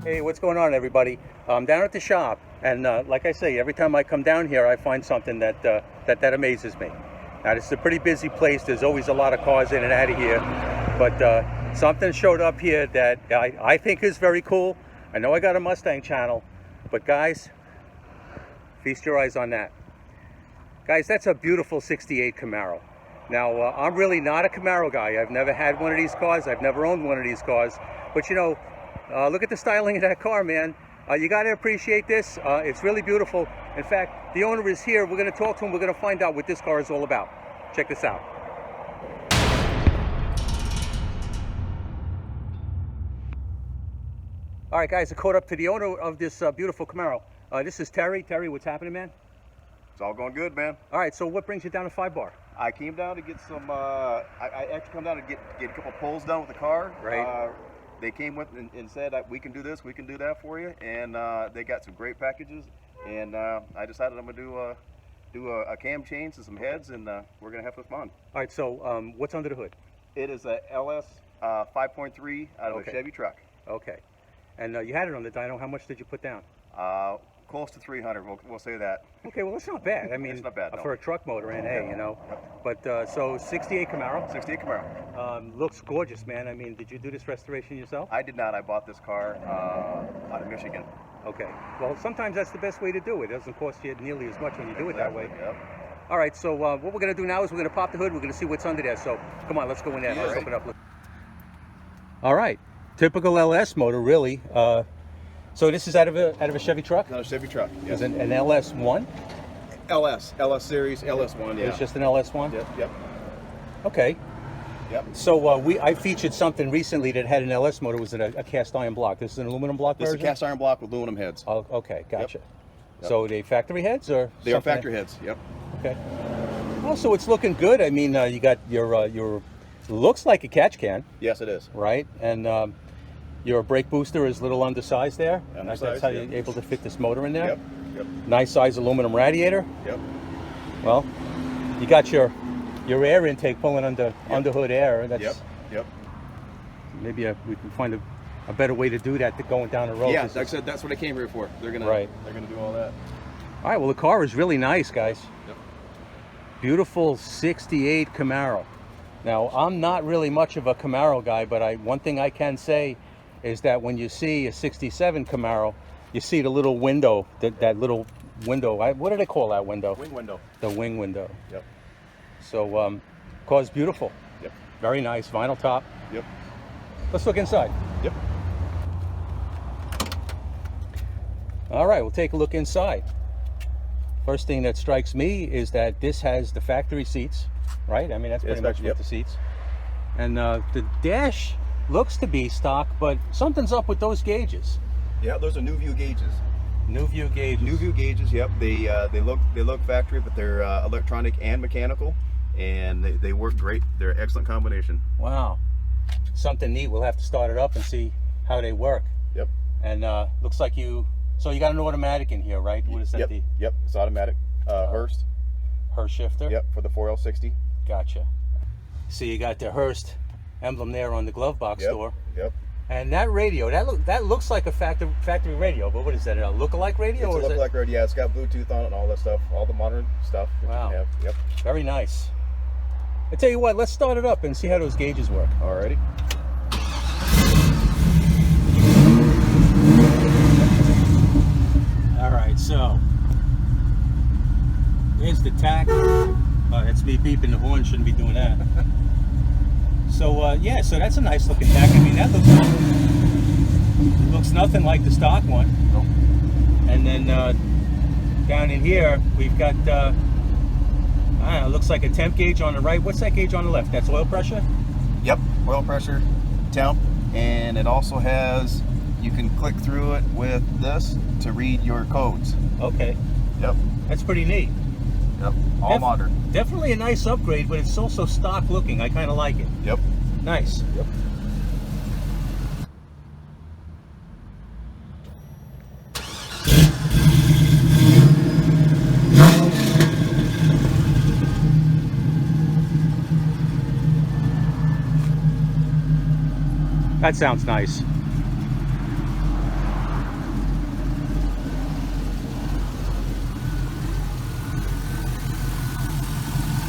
Hey, what's going on, everybody? I'm down at the shop, and like I say, every time I come down here, I find something that amazes me. Now, this is a pretty busy place. There's always a lot of cars in and out of here, but something showed up here that I think is very cool. I know I got a Mustang channel, but guys, feast your eyes on that. Guys, that's a beautiful 68 Camaro. Now, I'm really not a Camaro guy. I've never had one of these cars. I've never owned one of these cars, but you know, look at the styling of that car, man. You got to appreciate this. It's really beautiful. In fact, the owner is here. We're going to talk to him. We're going to find out what this car is all about. Check this out. All right, guys, I caught up to the owner of this beautiful Camaro. This is Terry. Terry, what's happening, man? It's all going good, man. All right, so what brings you down to 5 Bar? I came down to get some, I actually come down to get a couple pulls done with the car. Right. They came with and said, we can do this, we can do that for you. And they got some great packages. And I decided I'm going to do a cam change and some heads, and we're going to have some fun. All right, so what's under the hood? It is a LS 5.3 out of a Chevy truck. Okay. And you had it on the dyno. How much did you put down? Close to 300, we'll say that. Okay, well, it's not bad. I mean, it's not bad, no. For a truck motor, and you know. But so 68 Camaro. 68 Camaro. Looks gorgeous, man. I mean, did you do this restoration yourself? I did not. I bought this car out of Michigan. Okay. Well, sometimes that's the best way to do it. It doesn't cost you nearly as much when you do it that way. Yep. All right, so what we're going to do now is we're going to pop the hood. We're going to see what's under there. So come on, let's go in there. Let's open it up. All right. Typical LS motor, really. So this is out of a Chevy truck? Not a Chevy truck, yes. Is it an LS1? LS series, LS1, yeah. It's just an LS1? Yep. Okay. Yep. So I featured something recently that had an LS motor. Was it a cast iron block? This is an aluminum block version? This is a cast iron block with aluminum heads. Oh, okay, gotcha. Yep. So they factory heads or? They are factory heads, yep. Okay. Oh, so it's looking good. I mean, you got your looks like a catch can. Yes, it is. Right, and your brake booster is a little undersized there. Undersized, that's how you're able to fit this motor in there. Yep. Nice size aluminum radiator. Yep. Well, you got your air intake pulling under hood air. That's, Yep. Maybe we can find a better way to do that going down the road. Yeah, like I said, that's what I came here for. They're gonna do all that. All right. Well, the car is really nice, guys. Yep. Beautiful 68 Camaro. Now, I'm not really much of a Camaro guy, but one thing I can say is that when you see a 67 Camaro, you see the little window, that little window. What do they call that window? Wing window. The wing window. Yep. So, car's beautiful. Yep. Very nice, vinyl top. Yep. Let's look inside. Yep. All right, we'll take a look inside. First thing that strikes me is that this has the factory seats, right? I mean, that's pretty much with the seats. And the dash looks to be stock, but something's up with those gauges. Yeah, those are new view gauges. New view gauges. New view gauges. Yep. They look factory, but they're electronic and mechanical, and they work great. They're an excellent combination. Wow. Something neat. We'll have to start it up and see how they work. Yep. And looks like you got an automatic in here, right? What is that? Yep. It's automatic. Hurst shifter. Yep. For the 4L60. Gotcha. So you got the Hurst emblem there on the glove box door. Yep. And that radio, that looks like a factory radio, but what is that? A lookalike radio? It's a lookalike radio. Yeah, it's got Bluetooth on it and all that stuff, all the modern stuff. Wow. Yep. Very nice. I tell you what, let's start it up and see how those gauges work. Alrighty. All right, so There's the tack. That's me beeping the horn. Shouldn't be doing that. So yeah, so that's a nice looking tack. I mean, that looks nothing like the stock one. Nope. And then down in here, we've got I don't know, it looks like a temp gauge on the right. What's that gauge on the left? That's oil pressure? Yep, oil pressure, temp, and it also has, you can click through it with this to read your codes. Okay. Yep. That's pretty neat. Yep, all modern. Definitely a nice upgrade, but it's also stock looking. I kind of like it. Yep. Nice. Yep. That sounds nice.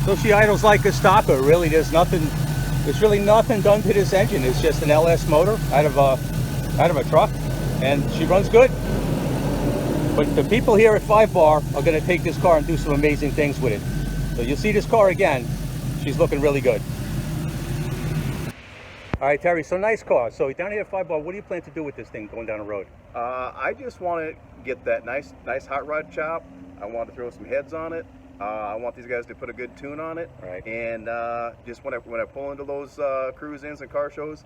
So she idles like a stopper. Really, there's really nothing done to this engine. It's just an LS motor out of a truck, and she runs good. But the people here at 5 Bar are going to take this car and do some amazing things with it. So you'll see this car again. She's looking really good. All right, Terry, so nice car. So down here at 5 Bar, what do you plan to do with this thing going down the road? I just want to get that nice hot rod chop. I want to throw some heads on it. I want these guys to put a good tune on it. Right. And just when I pull into those cruise-ins and car shows,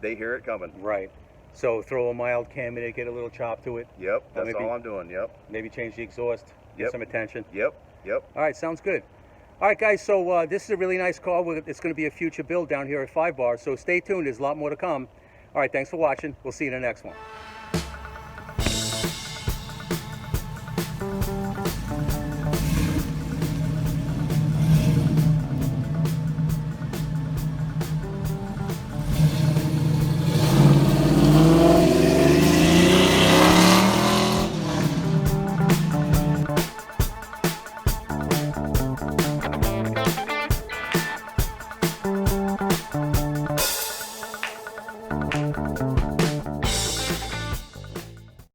they hear it coming. Right. So throw a mild cam in it, get a little chop to it. Yep, that's all I'm doing. Yep. Maybe change the exhaust, get some attention. Yep. All right, sounds good. All right, guys, so this is a really nice car. It's going to be a future build down here at 5 Bar, so stay tuned. There's a lot more to come. All right, thanks for watching. We'll see you in the next one.